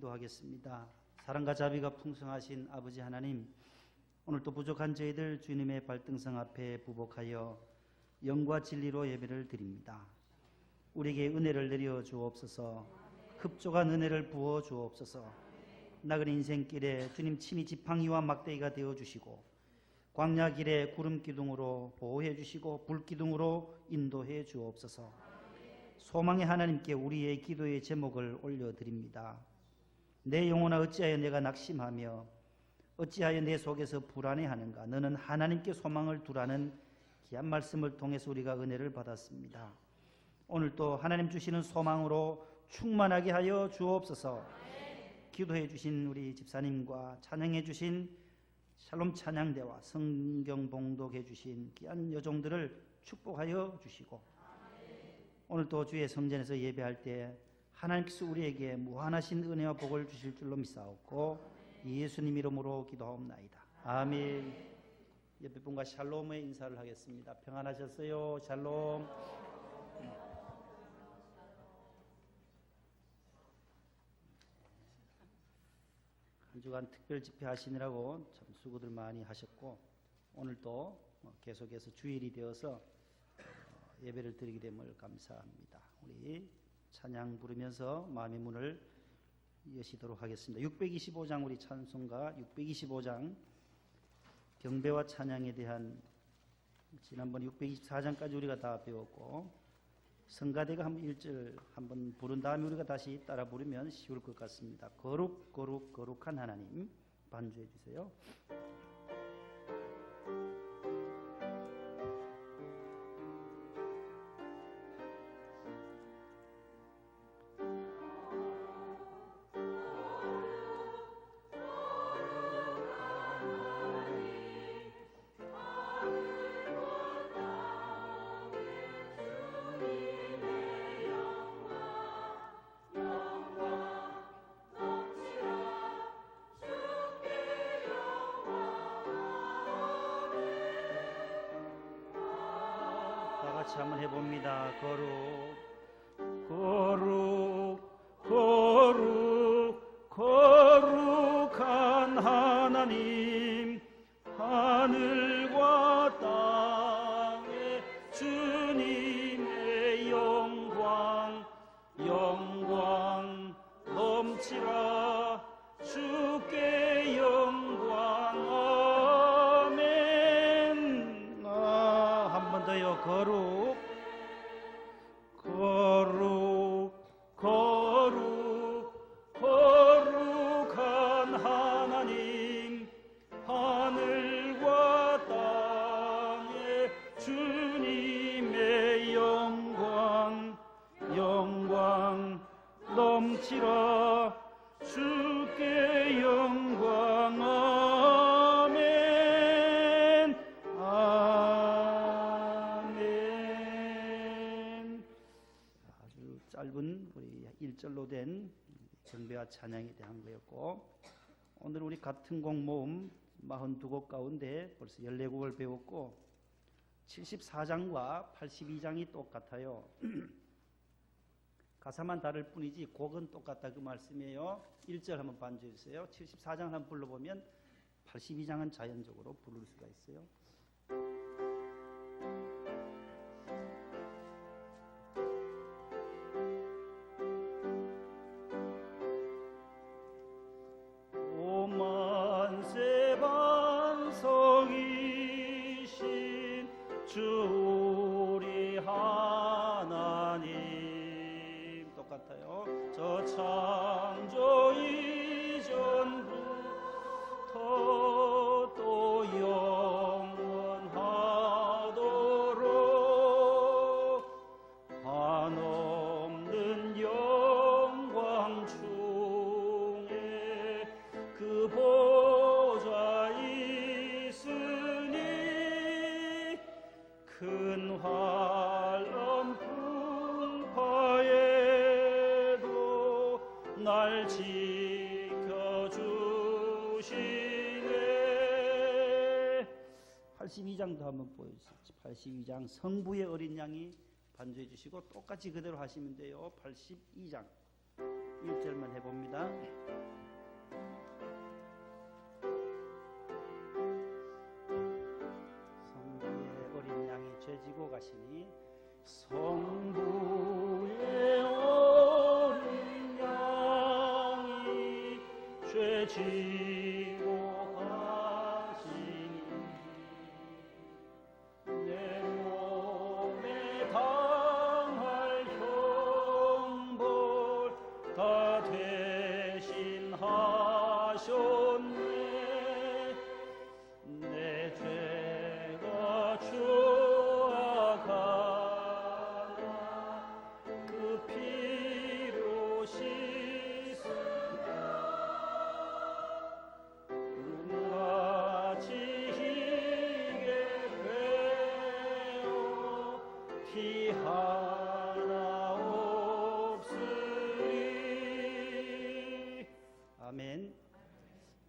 기도하겠습니다. 사랑과 자비가 풍성하신 아버지 하나님, 오늘도 부족한 저희들 주님의 발등상 앞에 부복하여 영과 진리로 예배를 드립니다. 우리에게 은혜를 내려 주옵소서. 흡족한 은혜를 부어 주옵소서. 나그네 인생길에 주님 친히 지팡이와 막대기가 되어 주시고 광야 길에 구름 기둥으로 보호해 주시고 불 기둥으로 인도해 주옵소서. 소망의 하나님께 우리의 기도의 제목을 올려드립니다. 내 영혼아 어찌하여 내가 낙심하며 어찌하여 내 속에서 불안해하는가. 너는 하나님께 소망을 두라는 귀한 말씀을 통해서 우리가 은혜를 받았습니다. 오늘도 하나님 주시는 소망으로 충만하게 하여 주옵소서. 기도해 주신 우리 집사님과 찬양해 주신 샬롬 찬양대와 성경 봉독해 주신 귀한 여종들을 축복하여 주시고, 오늘도 주의 성전에서 예배할 때 하나님께서 우리에게 무한하신 은혜와 복을 주실 줄로 믿사옵고 예수님 이름으로 기도하옵나이다. 아멘. 옆에 분과 샬롬의 인사를 하겠습니다. 평안하셨어요? 샬롬. 한 주간 특별 집회 하시느라고 참 수고들 많이 하셨고, 오늘도 계속해서 주일이 되어서 예배를 드리게 됨을 감사합니다. 우리 찬양 부르면서 마음의 문을 여시도록 하겠습니다. 625장 우리 찬송가 625장 경배와 찬양에 대한, 지난번 624장까지 우리가 다 배웠고 성가대가 한 1절 한번 부른 다음에 우리가 다시 따라 부르면 쉬울 것 같습니다. 거룩 거룩 거룩한 하나님 반주해 주세요. 같이 한번 해봅니다. 거룩 거룩 거룩 거룩한 하나님, 하늘과 땅에 주님의 영광 영광 넘치라. 주께 영광. 아멘. 한 번 더요. 거룩 거룩 거룩 거룩한 하나님, 하늘과 땅에 주님의 영광 영광 넘치라. 주께 영광. 아멘. 아멘. 아주 짧은 우리 1절로 된 경배와 찬양에 대한 거였고, 오늘 우리 같은 곡 모음 42곡 가운데 벌써 14곡을 배웠고 74장과 82장이 똑같아요. 가사만 다를 뿐이지 곡은 똑같다 그 말씀이에요. 1절 한번 반주해 주세요. 74장 한번 불러보면 82장은 자연적으로 부를 수가 있어요. 오만세 반석이신 주 우리 하나님. 똑같아요. 저 창조 이전부터 또 영원하도록 한없는 영광 중에 그 보좌 있으니 큰 환란 풍파에도 날 지켜주시네. 82장도 한번 보여주세요. 82장 성부의 어린 양이 반주해 주시고 똑같이 그대로 하시면 돼요. 82장 1절만 해봅니다. 죄 지고 가시니 내 몸에 당할 형벌 다 대신하셨네. 내 죄가 추악하나 그 피로 씻으며 눈같이 희게 되어 피 하나 없으리. 아멘.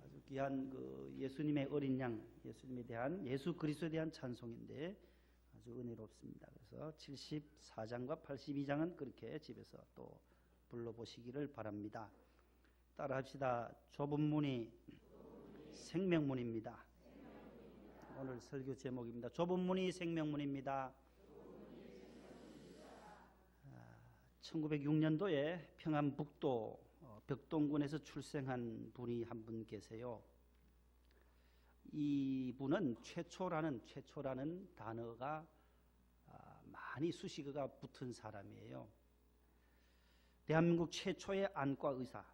아주 귀한 그 예수님의 어린 양, 예수님에 대한, 예수 그리스도에 대한 찬송인데 아주 은혜롭습니다. 그래서 74장과 82장은 그렇게 집에서 또 불러보시기를 바랍니다. 따라합시다. 좁은 문이 생명문입니다. 오늘 설교 제목입니다. 좁은 문이 생명문입니다. 1906년도에 평안북도 벽동군에서 출생한 분이 한 분 계세요. 이 분은 최초라는 단어가 많이 수식어가 붙은 사람이에요. 대한민국 최초의 안과 의사,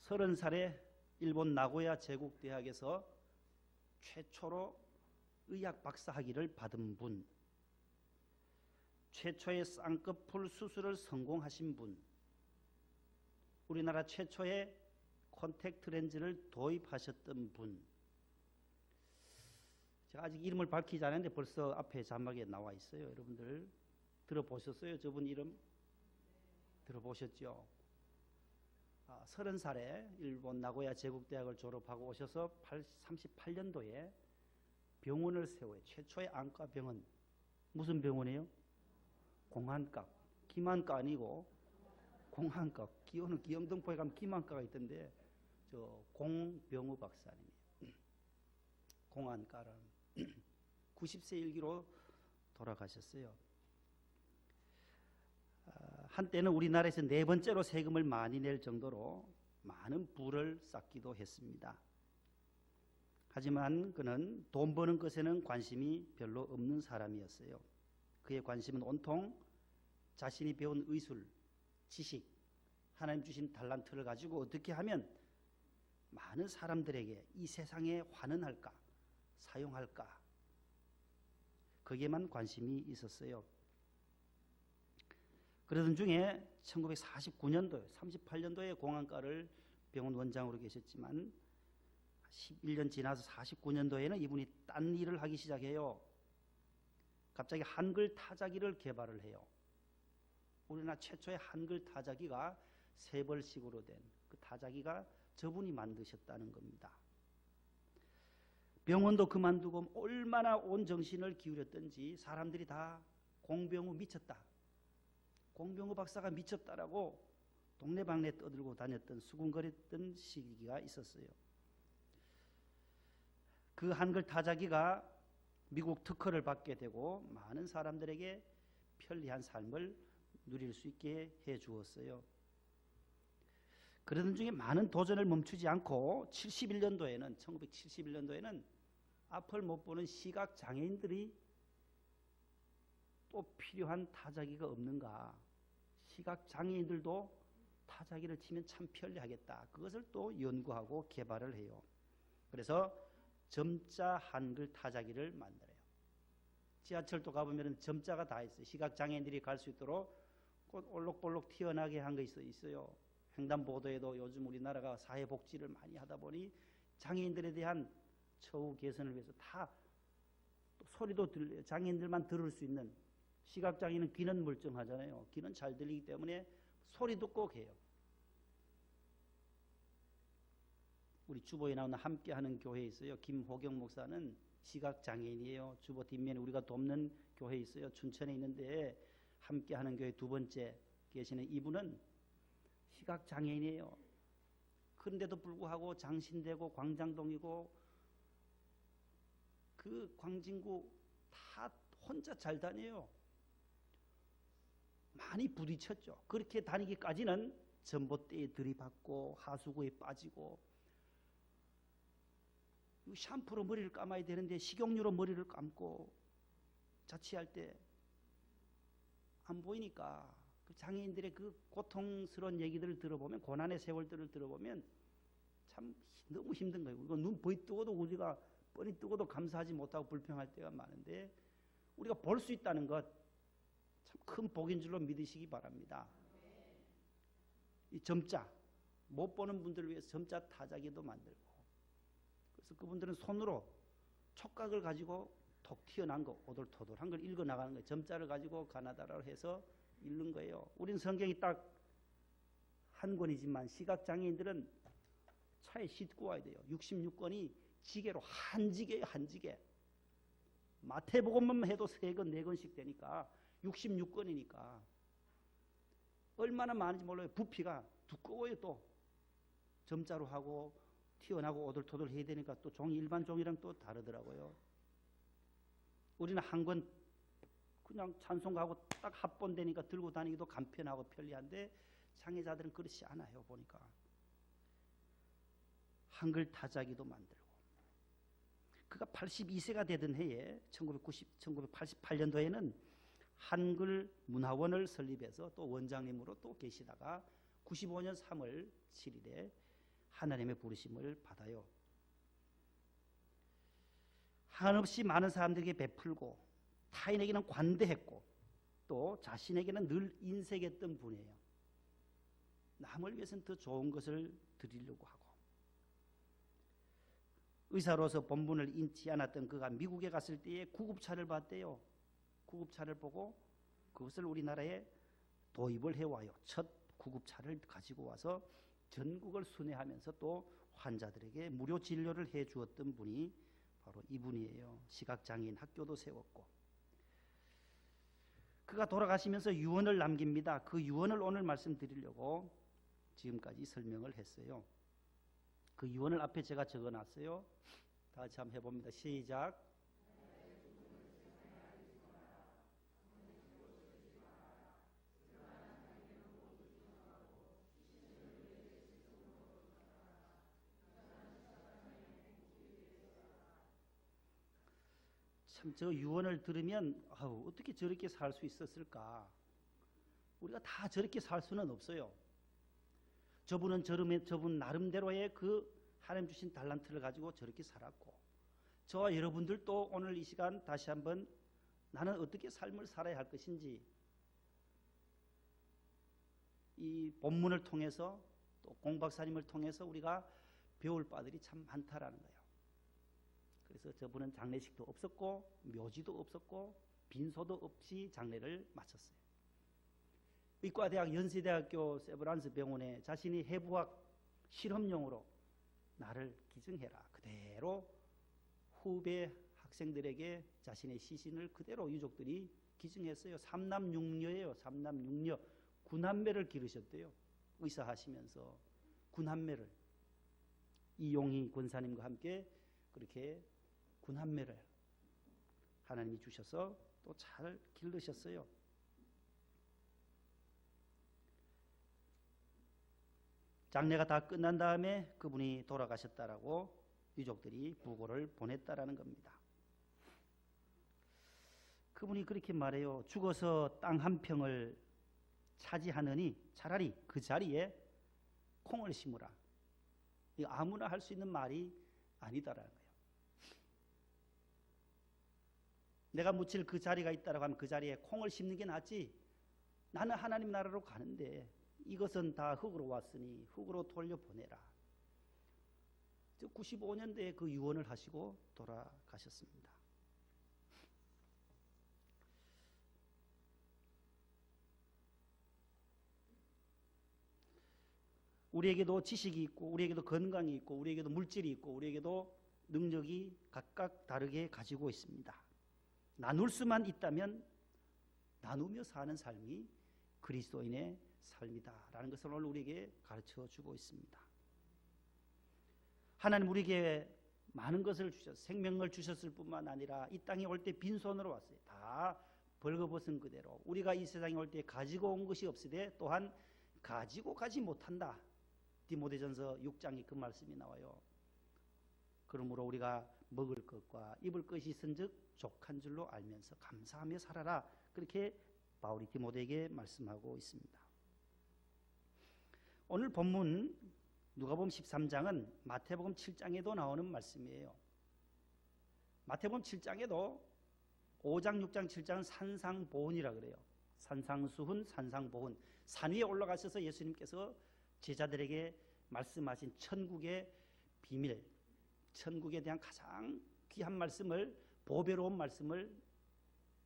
30살에 일본 나고야 제국대학에서 최초로 의학 박사 학위를 받은 분, 최초의 쌍꺼풀 수술을 성공하신 분, 우리나라 최초의 콘택트 렌즈를 도입하셨던 분. 제가 아직 이름을 밝히지 않았는데 벌써 앞에 자막에 나와 있어요. 여러분들 들어보셨어요? 저분 이름 들어보셨죠? 30살에 일본 나고야 제국대학을 졸업하고 오셔서 38년도에 병원을 세워요. 최초의 안과 병원. 무슨 병원이에요? 공안과. 김안과 아니고 공안과. 기호는 기영등포에 가면 김안과가 있던데 저 공병우 박사님이에요. 공안과라는 90세 일기로 돌아가셨어요. 한때는 우리나라에서 4번째로 세금을 많이 낼 정도로 많은 부를 쌓기도 했습니다. 하지만 그는 돈 버는 것에는 관심이 별로 없는 사람이었어요. 그의 관심은 온통 자신이 배운 의술, 지식, 하나님 주신 달란트를 가지고 어떻게 하면 많은 사람들에게 이 세상에 환원할까, 사용할까, 거기에만 관심이 있었어요. 그러던 중에 1949년도에 38년도에 공안과를 병원 원장으로 계셨지만 11년 지나서 49년도에는 이분이 딴 일을 하기 시작해요. 갑자기 한글 타자기를 개발을 해요. 우리나라 최초의 한글 타자기가 세벌식으로 된 그 타자기가 저분이 만드셨다는 겁니다. 병원도 그만두고 얼마나 온 정신을 기울였던지 사람들이 다 공병우 미쳤다, 공병우 박사가 미쳤다라고 동네방네 떠들고 다녔던, 수군거렸던 시기가 있었어요. 그 한글 타자기가 미국 특허를 받게 되고 많은 사람들에게 편리한 삶을 누릴 수 있게 해 주었어요. 그러던 중에 많은 도전을 멈추지 않고 1971년도에는 앞을 못 보는 시각 장애인들이 또 필요한 타자기가 없는가, 시각 장애인들도 타자기를 치면 참 편리하겠다, 그것을 또 연구하고 개발을 해요. 그래서 점자 한글 타자기를 만들어요. 지하철도 가보면 점자가 다 있어요. 시각 장애인들이 갈 수 있도록 꼭 올록볼록 튀어나게 한 거 있어요. 횡단보도에도 요즘 우리나라가 사회복지를 많이 하다 보니 장애인들에 대한 처우 개선을 위해서 다 소리도 장애인들만 들을 수 있는, 시각장애인은 귀는 멀쩡하잖아요. 귀는 잘 들리기 때문에 소리도 꼭 해요. 우리 주보에 나오는 함께하는 교회에 있어요. 김호경 목사는 시각장애인이에요. 주보 뒷면에 우리가 돕는 교회에 있어요. 춘천에 있는데 함께하는 교회 2번째 계시는 이분은 시각장애인이에요. 그런데도 불구하고 장신대고 광장동이고 그 광진구 다 혼자 잘 다녀요. 많이 부딪혔죠. 그렇게 다니기까지는 전봇대에 들이받고 하수구에 빠지고 샴푸로 머리를 감아야 되는데 식용유로 머리를 감고 자취할 때 안 보이니까 그 장애인들의 그 고통스러운 얘기들을 들어보면, 고난의 세월들을 들어보면 참 너무 힘든 거예요. 이거 눈 버이 뜨고도 우리가 뻔히 뜨고도 감사하지 못하고 불평할 때가 많은데, 우리가 볼 수 있다는 것 참 큰 복인 줄로 믿으시기 바랍니다. 이 점자, 못 보는 분들을 위해서 점자 타자기도 만들고, 그래서 그분들은 손으로 촉각을 가지고 톡 튀어난 거, 오돌토돌한 걸 읽어 나가는 거예요. 점자를 가지고 가나다라로 해서 읽는 거예요. 우린 성경이 딱 한 권이지만 시각장애인들은 차에 싣고 와야 돼요. 66권이 지게로 한지게예요, 한지게. 마태복음만 해도 3권, 4권씩 되니까 66권이니까 얼마나 많은지 몰라요. 부피가 두꺼워요. 또 점자로 하고 튀어나고 오돌토돌 해야 되니까 또 종이, 일반 종이랑 또 다르더라고요. 우리는 한 권 그냥 찬송가하고 딱 합본되니까 들고 다니기도 간편하고 편리한데, 장애자들은 그렇지 않아요. 보니까 한글 타자기도 만들고. 그가 82세가 되던 해에 1988년도에는 한글 문화원을 설립해서 또 원장님으로 또 계시다가 95년 3월 7일에 하나님의 부르심을 받아요. 한없이 많은 사람들에게 베풀고 타인에게는 관대했고 또 자신에게는 늘 인색했던 분이에요. 남을 위해서는 더 좋은 것을 드리려고 하고, 의사로서 본분을 잊지 않았던 그가 미국에 갔을 때에 구급차를 봤대요. 구급차를 보고 그것을 우리나라에 도입을 해와요. 첫 구급차를 가지고 와서 전국을 순회하면서 또 환자들에게 무료 진료를 해 주었던 분이 바로 이분이에요. 시각장애인 학교도 세웠고. 그가 돌아가시면서 유언을 남깁니다. 그 유언을 오늘 말씀드리려고 지금까지 설명을 했어요. 그 유언을 앞에 제가 적어놨어요. 다 같이 한번 해봅니다. 시작. 참 저 유언을 들으면 어떻게 저렇게 살 수 있었을까? 우리가 다 저렇게 살 수는 없어요. 저분 나름대로의 그 하나님 주신 달란트를 가지고 저렇게 살았고, 저와 여러분들도 오늘 이 시간 다시 한번 나는 어떻게 삶을 살아야 할 것인지 이 본문을 통해서 또 공박사님을 통해서 우리가 배울 바들이 참 많다라는 거예요. 그래서 저분은 장례식도 없었고 묘지도 없었고 빈소도 없이 장례를 마쳤어요. 의과대학 연세대학교 세브란스 병원에 자신이 해부학 실험용으로 나를 기증해라, 그대로 후배 학생들에게 자신의 시신을 그대로 유족들이 기증했어요. 3남 6녀예요. 3남 6녀. 9남매를 기르셨대요. 의사하시면서 9남매를 이용희 권사님과 함께 그렇게 9남매를 하나님이 주셔서 또 잘 기르셨어요. 장례가 다 끝난 다음에 그분이 돌아가셨다라고 유족들이 부고를 보냈다라는 겁니다. 그분이 그렇게 말해요. 죽어서 땅 한 평을 차지하느니 차라리 그 자리에 콩을 심으라. 이거 아무나 할 수 있는 말이 아니다라는 거예요. 내가 묻힐 그 자리가 있다라고 하면 그 자리에 콩을 심는 게 낫지. 나는 하나님 나라로 가는데 이것은 다 흙으로 왔으니 흙으로 돌려보내라. 95년도에 그 유언을 하시고 돌아가셨습니다. 우리에게도 지식이 있고 우리에게도 건강이 있고 우리에게도 물질이 있고 우리에게도 능력이 각각 다르게 가지고 있습니다. 나눌 수만 있다면 나누며 사는 삶이 그리스도인의 삶이다라는 것을 오늘 우리에게 가르쳐주고 있습니다. 하나님 우리에게 많은 것을 주셨어요. 생명을 주셨을 뿐만 아니라 이 땅에 올 때 빈손으로 왔어요. 다 벌거벗은 그대로 우리가 이 세상에 올 때 가지고 온 것이 없으되 또한 가지고 가지 못한다. 디모데전서 6장에 그 말씀이 나와요. 그러므로 우리가 먹을 것과 입을 것이 있은즉 족한 줄로 알면서 감사하며 살아라. 그렇게 바울이 디모데에게 말씀하고 있습니다. 오늘 본문 누가복음 13장은 마태복음 7장에도 나오는 말씀이에요. 마태복음 7장에도 5장, 6장, 7장은 산상보훈이라 그래요. 산상수훈, 산상보훈. 산 위에 올라가셔서 예수님께서 제자들에게 말씀하신 천국의 비밀, 천국에 대한 가장 귀한 말씀을, 보배로운 말씀을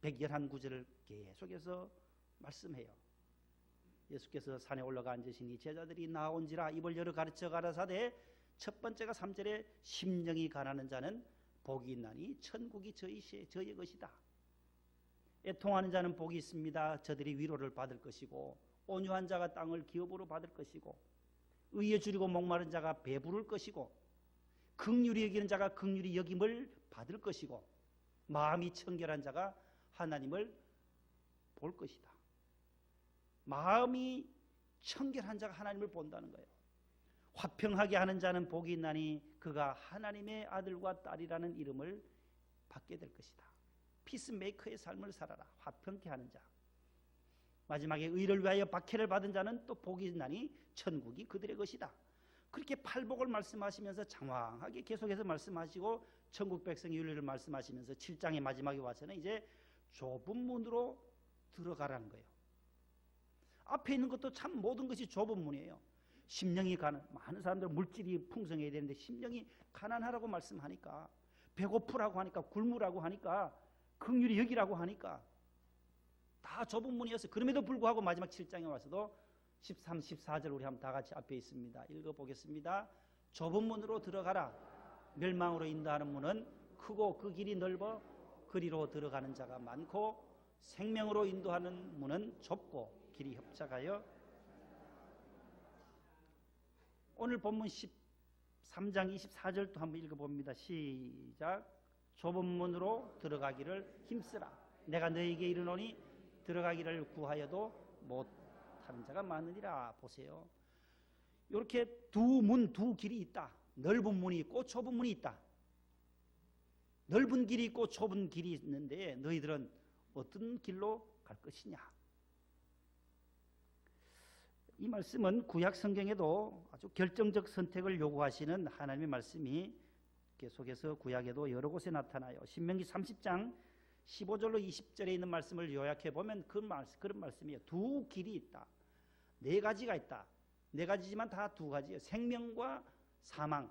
111구절을 계속해서 말씀해요. 예수께서 산에 올라가 앉으시니 제자들이 나온지라 입을 열어 가르쳐 가라사대 첫 번째가 3절에 심령이 가난한 자는 복이 있나니 천국이 저의 것이다. 애통하는 자는 복이 있습니다. 저들이 위로를 받을 것이고 온유한 자가 땅을 기업으로 받을 것이고 의에 줄이고 목마른 자가 배부를 것이고 긍휼히 여기는 자가 긍휼히 여김을 받을 것이고 마음이 청결한 자가 하나님을 볼 것이다. 마음이 청결한 자가 하나님을 본다는 거예요. 화평하게 하는 자는 복이 있나니 그가 하나님의 아들과 딸이라는 이름을 받게 될 것이다. 피스메이커의 삶을 살아라. 화평케 하는 자. 마지막에 의를 위하여 박해를 받은 자는 또 복이 있나니 천국이 그들의 것이다. 그렇게 팔복을 말씀하시면서 장황하게 계속해서 말씀하시고 천국 백성의 윤리를 말씀하시면서 7장의 마지막에 와서는 이제 좁은 문으로 들어가라는 거예요. 앞에 있는 것도 참 모든 것이 좁은 문이에요. 심령이 많은 사람들은 물질이 풍성해야 되는데 심령이 가난하라고 말씀하니까, 배고프라고 하니까, 굶으라고 하니까, 긍휼히 여기라고 하니까 다 좁은 문이었어요. 그럼에도 불구하고 마지막 7장에 와서도 13, 14절 우리 한번 다 같이 앞에 있습니다. 읽어보겠습니다. 좁은 문으로 들어가라. 멸망으로 인도하는 문은 크고 그 길이 넓어 그리로 들어가는 자가 많고 생명으로 인도하는 문은 좁고 길이 협착하여. 오늘 본문 13장 24절도 한번 읽어봅니다. 시작. 좁은 문으로 들어가기를 힘쓰라. 내가 너에게 이르노니 들어가기를 구하여도 못하는 자가 많으니라. 보세요. 이렇게 두 길이 있다. 넓은 문이 있고 좁은 문이 있다. 넓은 길이 있고 좁은 길이 있는데 너희들은 어떤 길로 갈 것이냐. 이 말씀은 구약 성경에도 아주 결정적 선택을 요구하시는 하나님의 말씀이 계속해서 구약에도 여러 곳에 나타나요. 신명기 30장 15절로 20절에 있는 말씀을 요약해 보면 그런 말씀이에요. 두 길이 있다. 네 가지가 있다. 네 가지지만 다 두 가지예요. 생명과 사망,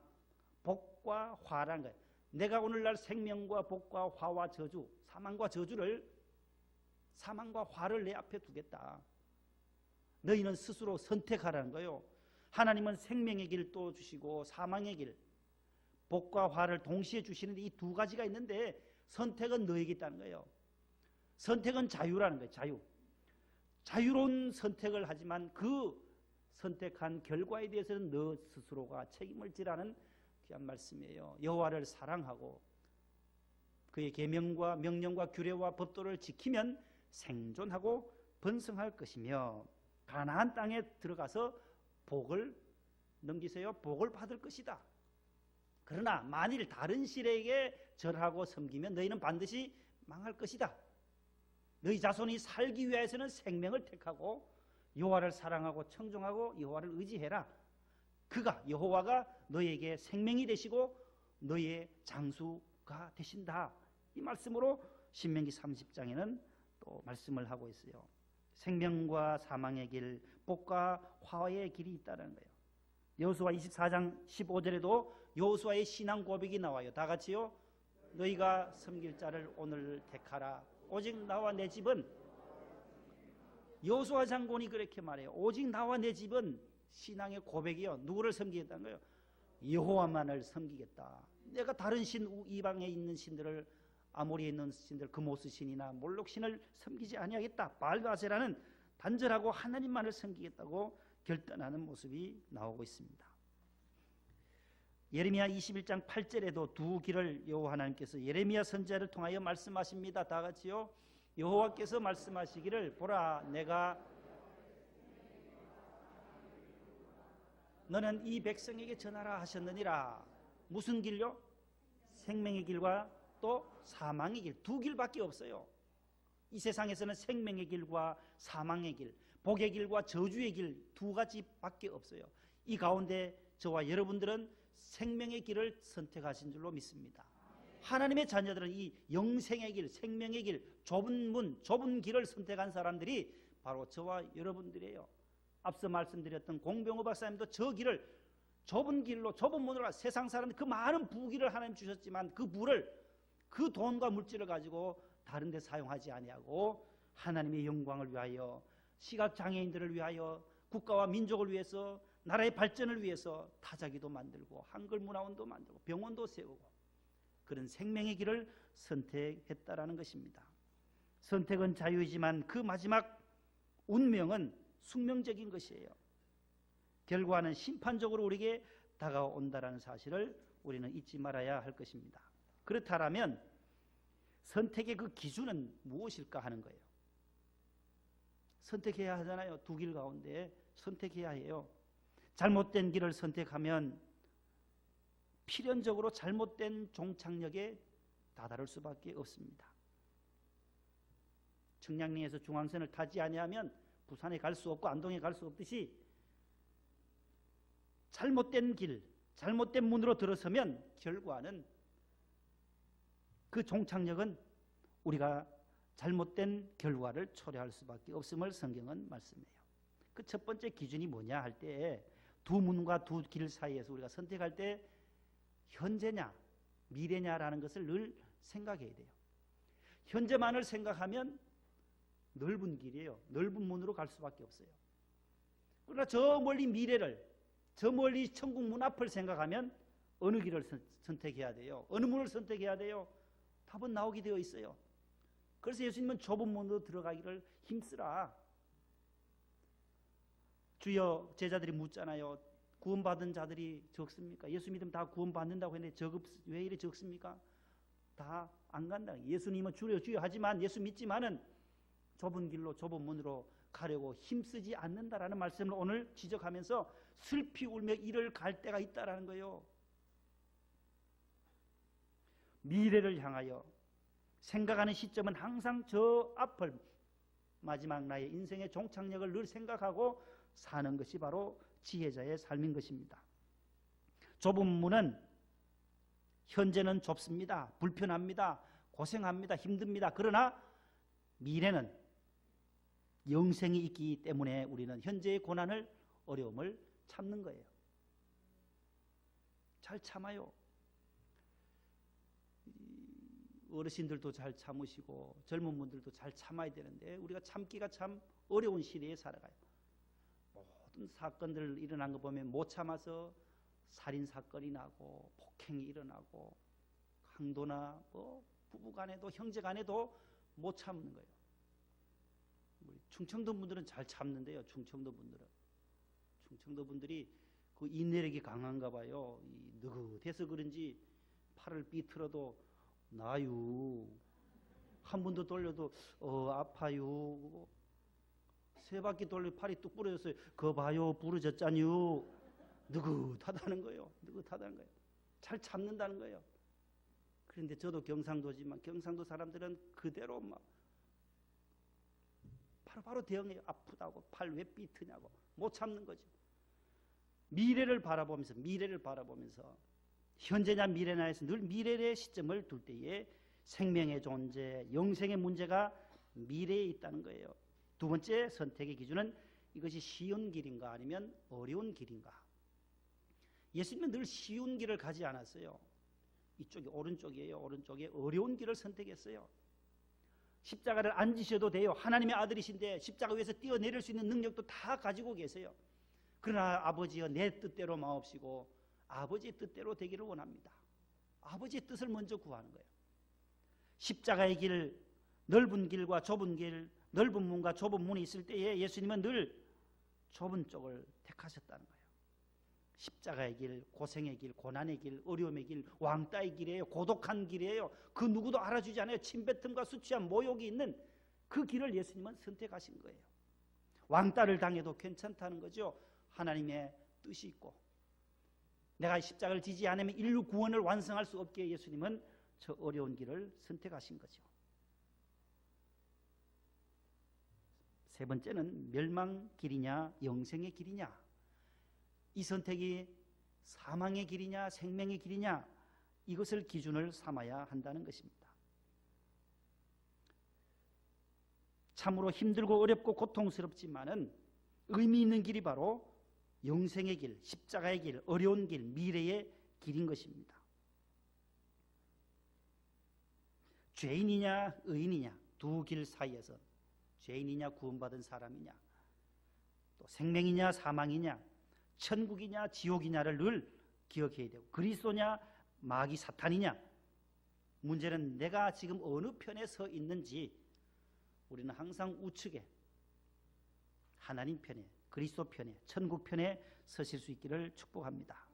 복과 화라는 거예요. 내가 오늘날 생명과 복과 화와 저주, 사망과 화를 내 앞에 두겠다. 너희는 스스로 선택하라는 거예요. 하나님은 생명의 길도 주시고 사망의 길, 복과 화를 동시에 주시는데 이 두 가지가 있는데 선택은 너에게 있다는 거예요. 선택은 자유라는 거예요. 자유. 자유로운 선택을 하지만 그 선택한 결과에 대해서는 너 스스로가 책임을 지라는 귀한 말씀이에요. 여호와를 사랑하고 그의 계명과 명령과 규례와 법도를 지키면 생존하고 번성할 것이며 가나안 땅에 들어가서 복을 넘기세요. 복을 받을 것이다. 그러나 만일 다른 신에게 절하고 섬기면 너희는 반드시 망할 것이다. 너희 자손이 살기 위해서는 생명을 택하고 여호와를 사랑하고 청종하고 여호와를 의지해라. 그가 여호와가 너희에게 생명이 되시고 너희의 장수가 되신다. 이 말씀으로 신명기 30장에는 또 말씀을 하고 있어요. 생명과 사망의 길, 복과 화의 길이 있다는 거예요. 여호수아 24장 15절에도 여호수아의 신앙 고백이 나와요. 다 같이요. 너희가 섬길 자를 오늘 택하라. 오직 나와 내 집은, 여호수아 장군이 그렇게 말해요. 오직 나와 내 집은 신앙의 고백이요. 누구를 섬기겠다는 거예요? 여호와만을 섬기겠다. 내가 다른 신, 이방에 있는 신들을, 아모리에 있는 신들, 그모스 신이나 몰록 신을 섬기지 아니하겠다. 바알바세라는 단절하고 하나님만을 섬기겠다고 결단하는 모습이 나오고 있습니다. 예레미야 21장 8절에도 두 길을 여호와 하나님께서 예레미야 선지자를 통하여 말씀하십니다. 다 같이요. 여호와께서 말씀하시기를 보라 내가 너는 이 백성에게 전하라 하셨느니라. 무슨 길요? 생명의 길과 또 사망의 길, 두 길밖에 없어요. 이 세상에서는 생명의 길과 사망의 길, 복의 길과 저주의 길 두 가지밖에 없어요. 이 가운데 저와 여러분들은 생명의 길을 선택하신 줄로 믿습니다. 하나님의 자녀들은 이 영생의 길, 생명의 길, 좁은 문, 좁은 길을 선택한 사람들이 바로 저와 여러분들이에요. 앞서 말씀드렸던 공병호 박사님도 저 길을 좁은 길로, 좁은 문으로, 세상 사람들 그 많은 부귀를 하나님 주셨지만 그 부를, 그 돈과 물질을 가지고 다른 데 사용하지 아니하고 하나님의 영광을 위하여, 시각장애인들을 위하여, 국가와 민족을 위해서, 나라의 발전을 위해서 타자기도 만들고 한글문화원도 만들고 병원도 세우고 그런 생명의 길을 선택했다라는 것입니다. 선택은 자유이지만 그 마지막 운명은 숙명적인 것이에요. 결과는 심판적으로 우리에게 다가온다라는 사실을 우리는 잊지 말아야 할 것입니다. 그렇다면 선택의 그 기준은 무엇일까 하는 거예요. 선택해야 하잖아요. 두 길 가운데 선택해야 해요. 잘못된 길을 선택하면 필연적으로 잘못된 종착역에 다다를 수밖에 없습니다. 청량리에서 중앙선을 타지 아니하면 부산에 갈 수 없고 안동에 갈 수 없듯이 잘못된 길, 잘못된 문으로 들어서면 결과는 그 종착역은 우리가 잘못된 결과를 초래할 수밖에 없음을 성경은 말씀해요. 그 첫 번째 기준이 뭐냐 할 때 두 문과 두 길 사이에서 우리가 선택할 때 현재냐 미래냐라는 것을 늘 생각해야 돼요. 현재만을 생각하면 넓은 길이에요. 넓은 문으로 갈 수밖에 없어요. 그러나 저 멀리 미래를, 저 멀리 천국 문 앞을 생각하면 어느 길을 선택해야 돼요? 어느 문을 선택해야 돼요? 답은 나오게 되어 있어요. 그래서 예수님은 좁은 문으로 들어가기를 힘쓰라. 주여, 제자들이 묻잖아요. 구원받은 자들이 적습니까? 예수 믿으면 다 구원받는다고 했는데 왜 이리 적습니까? 다 안 간다. 예수님은 주여 주여 하지만 예수 믿지만은 좁은 길로 좁은 문으로 가려고 힘쓰지 않는다라는 말씀을 오늘 지적하면서 슬피 울며 이를 갈 때가 있다라는 거예요. 미래를 향하여 생각하는 시점은 항상 저 앞을, 마지막 나의 인생의 종착역을 늘 생각하고 사는 것이 바로 지혜자의 삶인 것입니다. 좁은 문은 현재는 좁습니다. 불편합니다. 고생합니다. 힘듭니다. 그러나 미래는 영생이 있기 때문에 우리는 현재의 고난을, 어려움을 참는 거예요. 잘 참아요. 어르신들도 잘 참으시고 젊은 분들도 잘 참아야 되는데 우리가 참기가 참 어려운 시대에 살아가요. 모든 사건들 일어난 거 보면 못 참아서 살인사건이 나고 폭행이 일어나고 강도나 부부간에도 형제간에도 못 참는 거예요. 우리 충청도 분들은 잘 참는데요. 충청도 분들이 그 인내력이 강한가 봐요. 느긋해서 그런지 팔을 삐틀어도 나유, 한 번 더 돌려도 아파요, 세 바퀴 돌려 팔이 뚝 부러졌어요. 거 봐요, 부러졌잖요. 느긋하다는 거예요. 잘 참는다는 거예요. 그런데 저도 경상도지만 경상도 사람들은 그대로 막 바로 대응해요. 아프다고, 팔 왜 삐트냐고. 못 참는 거죠. 미래를 바라보면서 현재냐 미래냐 해서 늘 미래의 시점을 둘 때에 생명의 존재, 영생의 문제가 미래에 있다는 거예요. 두 번째 선택의 기준은 이것이 쉬운 길인가 아니면 어려운 길인가. 예수님은 늘 쉬운 길을 가지 않았어요. 이쪽이 오른쪽이에요. 오른쪽에 어려운 길을 선택했어요. 십자가를 안 지셔도 돼요. 하나님의 아들이신데 십자가 위에서 뛰어내릴 수 있는 능력도 다 가지고 계세요. 그러나 아버지여 내 뜻대로 마옵시고 아버지의 뜻대로 되기를 원합니다. 아버지의 뜻을 먼저 구하는 거예요. 십자가의 길, 넓은 길과 좁은 길, 넓은 문과 좁은 문이 있을 때에 예수님은 늘 좁은 쪽을 택하셨다는 거예요. 십자가의 길, 고생의 길, 고난의 길, 어려움의 길, 왕따의 길이에요. 고독한 길이에요. 그 누구도 알아주지 않아요. 침뱉음과 수치와 모욕이 있는 그 길을 예수님은 선택하신 거예요. 왕따를 당해도 괜찮다는 거죠. 하나님의 뜻이 있고 내가 십자가를 지지 않으면 인류 구원을 완성할 수 없기에 예수님은 저 어려운 길을 선택하신 거죠. 세 번째는 멸망 길이냐 영생의 길이냐, 이 선택이 사망의 길이냐 생명의 길이냐, 이것을 기준을 삼아야 한다는 것입니다. 참으로 힘들고 어렵고 고통스럽지만은 의미 있는 길이 바로 영생의 길, 십자가의 길, 어려운 길, 미래의 길인 것입니다. 죄인이냐 의인이냐 두 길 사이에서 죄인이냐 구원받은 사람이냐, 또 생명이냐 사망이냐, 천국이냐 지옥이냐를 늘 기억해야 되고, 그리스도냐 마귀 사탄이냐, 문제는 내가 지금 어느 편에 서 있는지 우리는 항상 우측에 하나님 편에, 그리스도 편에, 천국 편에 서실 수 있기를 축복합니다.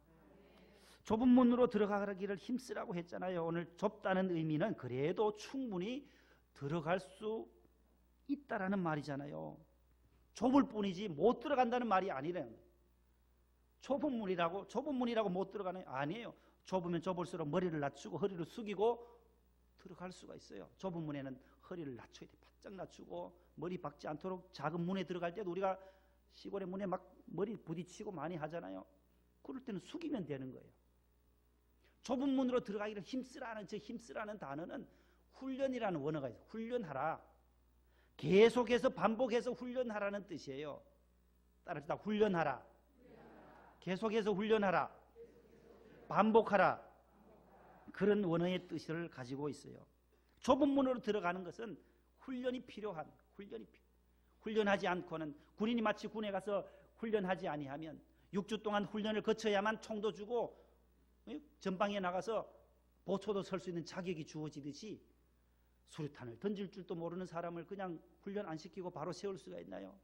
좁은 문으로 들어가기를 힘쓰라고 했잖아요. 오늘 좁다는 의미는 그래도 충분히 들어갈 수 있다라는 말이잖아요. 좁을 뿐이지 못 들어간다는 말이 아니래요. 좁은 문이라고 못 들어가는 아니에요. 좁으면 좁을수록 머리를 낮추고 허리를 숙이고 들어갈 수가 있어요. 좁은 문에는 허리를 낮춰야 돼. 바짝 낮추고 머리 박지 않도록. 작은 문에 들어갈 때도 우리가 시골의 문에 막 머리 부딪히고 많이 하잖아요. 그럴 때는 숙이면 되는 거예요. 좁은 문으로 들어가기를 힘쓰라는, 저 힘쓰라는 단어는 훈련이라는 원어가 있어요. 훈련하라. 계속해서 반복해서 훈련하라는 뜻이에요. 따라합시다. 훈련하라. 계속해서 훈련하라. 반복하라. 그런 원어의 뜻을 가지고 있어요. 좁은 문으로 들어가는 것은 훈련이 필요한, 훈련하지 않고는, 군인이 마치 군에 가서 훈련하지 아니하면 6주 동안 훈련을 거쳐야만 총도 주고 전방에 나가서 보초도 설 수 있는 자격이 주어지듯이, 수류탄을 던질 줄도 모르는 사람을 그냥 훈련 안 시키고 바로 세울 수가 있나요?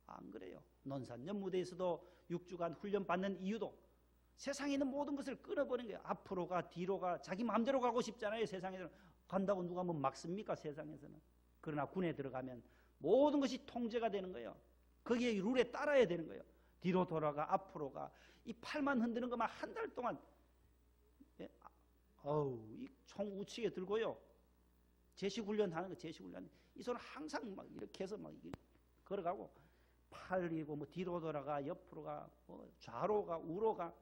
안 그래요. 논산연무대에서도 6주간 훈련 받는 이유도 세상에 있는 모든 것을 끊어버린 거예요. 앞으로 가, 뒤로 가, 자기 마음대로 가고 싶잖아요. 세상에서는 간다고 누가 뭐 막습니까? 세상에서는. 그러나 군에 들어가면 모든 것이 통제가 되는 거예요. 거기에 룰에 따라야 되는 거예요. 뒤로 돌아가, 앞으로 가. 이 팔만 흔드는 것만 한 달 동안, 이 총 우측에 들고요. 제식훈련 하는 거, 제식훈련. 이 손을 항상 막 이렇게 해서 막 걸어가고, 팔이고 뭐 뒤로 돌아가, 옆으로 가, 뭐 좌로 가, 우로 가,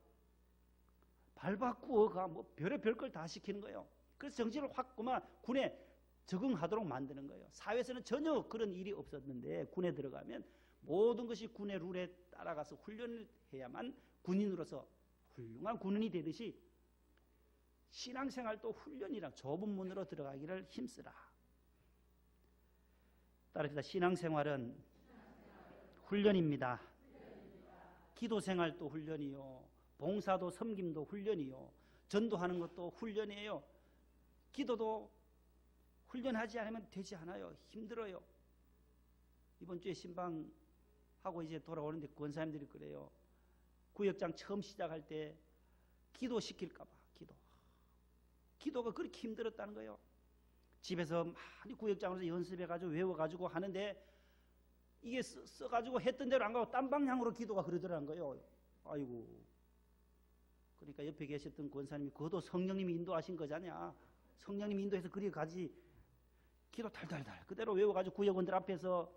발 바꾸어 가, 뭐 별의별 걸 다 시키는 거예요. 그래서 정신을 확 그만 군에 적응하도록 만드는 거예요. 사회에서는 전혀 그런 일이 없었는데 군에 들어가면 모든 것이 군의 룰에 따라가서 훈련을 해야만 군인으로서 훌륭한 군인이 되듯이, 신앙생활도 훈련이랑 좁은 문으로 들어가기를 힘쓰라. 따라합시다. 신앙생활은 훈련입니다. 기도생활도 훈련이요, 봉사도 섬김도 훈련이요, 전도하는 것도 훈련이에요. 기도도 훈련하지 않으면 되지 않아요. 힘들어요. 이번 주에 신방하고 이제 돌아오는데 권사님들이 그래요. 구역장 처음 시작할 때 기도시킬까 봐. 기도가 그렇게 힘들었다는 거예요. 집에서 많이 구역장으로서 연습해가지고 외워가지고 하는데 이게 써가지고 했던 대로 안 가고 딴 방향으로 기도가 그러더라는 거예요. 아이고. 그러니까 옆에 계셨던 권사님이 그것도 성령님이 인도하신 거잖냐. 성령님이 인도해서 그리 가지. 기도 달달달 그대로 외워가지고 구역원들 앞에서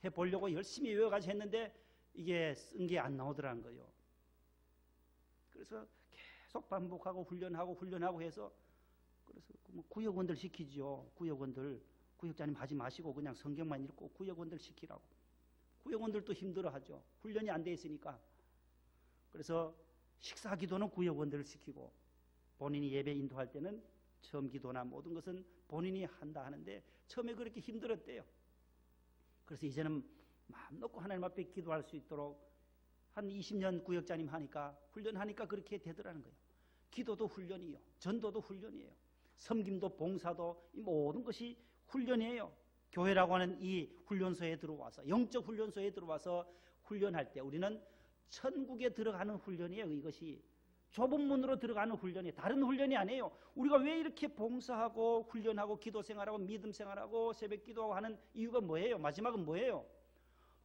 해보려고 열심히 외워가지고 했는데 이게 쓴 게 안 나오더라는 거예요. 그래서 계속 반복하고 훈련하고 해서, 그래서 뭐 구역원들 시키죠. 구역자님 하지 마시고 그냥 성경만 읽고 구역원들 시키라고. 구역원들도 힘들어하죠. 훈련이 안 돼 있으니까. 그래서 식사 기도는 구역원들을 시키고, 본인이 예배 인도할 때는 처음 기도나 모든 것은 본인이 한다 하는데 처음에 그렇게 힘들었대요. 그래서 이제는 마음 놓고 하나님 앞에 기도할 수 있도록 한 20년 구역자님 하니까, 훈련하니까 그렇게 되더라는 거예요. 기도도 훈련이요, 전도도 훈련이에요, 섬김도 봉사도, 이 모든 것이 훈련이에요. 교회라고 하는 이 훈련소에 들어와서, 영적 훈련소에 들어와서 훈련할 때 우리는 천국에 들어가는 훈련이에요. 이것이 좁은 문으로 들어가는 훈련이, 다른 훈련이 아니에요. 우리가 왜 이렇게 봉사하고 훈련하고 기도 생활하고 믿음 생활하고 새벽 기도하고 하는 이유가 뭐예요? 마지막은 뭐예요?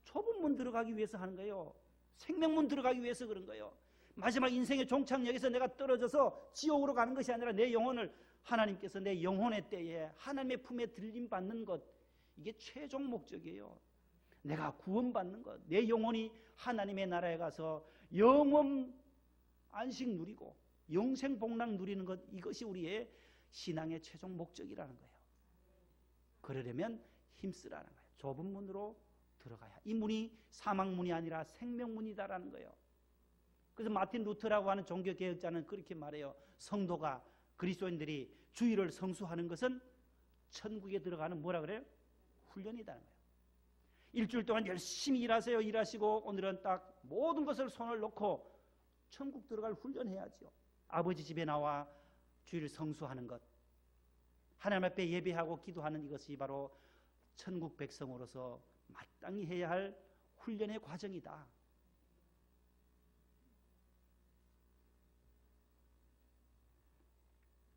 좁은 문 들어가기 위해서 하는 거예요. 생명문 들어가기 위해서 그런 거예요. 마지막 인생의 종착역에서 내가 떨어져서 지옥으로 가는 것이 아니라 내 영혼을 하나님께서 내 영혼의 때에 하나님의 품에 들림받는 것, 이게 최종 목적이에요. 내가 구원받는 것, 내 영혼이 하나님의 나라에 가서 영원 안식 누리고 영생 복락 누리는 것, 이것이 우리의 신앙의 최종 목적이라는 거예요. 그러려면 힘쓰라는 거예요. 좁은 문으로 들어가야. 이 문이 사망문이 아니라 생명문이다라는 거예요. 그래서 마틴 루터라고 하는 종교개혁자는 그렇게 말해요. 성도가, 그리스도인들이 주일을 성수하는 것은 천국에 들어가는 뭐라 그래요? 훈련이라는 거예요. 일주일 동안 열심히 일하세요. 일하시고 오늘은 딱 모든 것을 손을 놓고 천국 들어갈 훈련해야죠. 아버지 집에 나와 주일 성수하는 것, 하나님 앞에 예배하고 기도하는 이것이 바로 천국 백성으로서 마땅히 해야 할 훈련의 과정이다.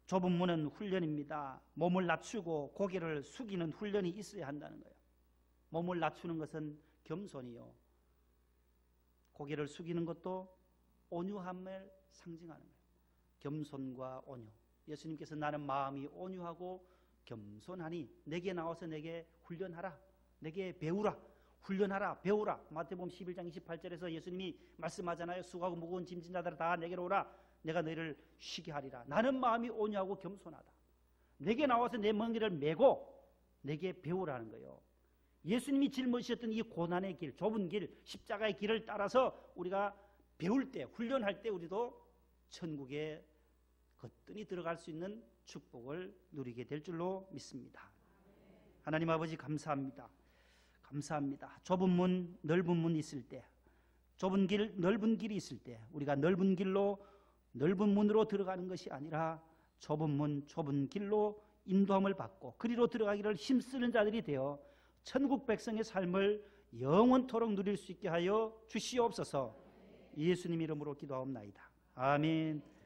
좁은 문은 훈련입니다. 몸을 낮추고 고개를 숙이는 훈련이 있어야 한다는 거예요. 몸을 낮추는 것은 겸손이요, 고개를 숙이는 것도 온유함을 상징하는 거예요. 겸손과 온유. 예수님께서 나는 마음이 온유하고 겸손하니 내게 나와서 내게 훈련하라, 내게 배우라, 훈련하라, 배우라. 마태복음 11장 28절에서 예수님이 말씀하잖아요. 수고하고 무거운 짐진 자들아 다 내게로 오라, 내가 너희를 쉬게 하리라. 나는 마음이 온유하고 겸손하다. 내게 나와서 내 멍에를 메고 내게 배우라는 거예요. 예수님이 짊어지셨던 이 고난의 길, 좁은 길, 십자가의 길을 따라서 우리가 배울 때, 훈련할 때 우리도 천국에 거뜬히 들어갈 수 있는 축복을 누리게 될 줄로 믿습니다. 하나님 아버지 감사합니다. 감사합니다. 좁은 문, 넓은 문이 있을 때, 좁은 길, 넓은 길이 있을 때 우리가 넓은 길로, 넓은 문으로 들어가는 것이 아니라 좁은 문, 좁은 길로 인도함을 받고 그리로 들어가기를 힘쓰는 자들이 되어 천국 백성의 삶을 영원토록 누릴 수 있게 하여 주시옵소서. 예수님 이름으로 기도하옵나이다. 아멘.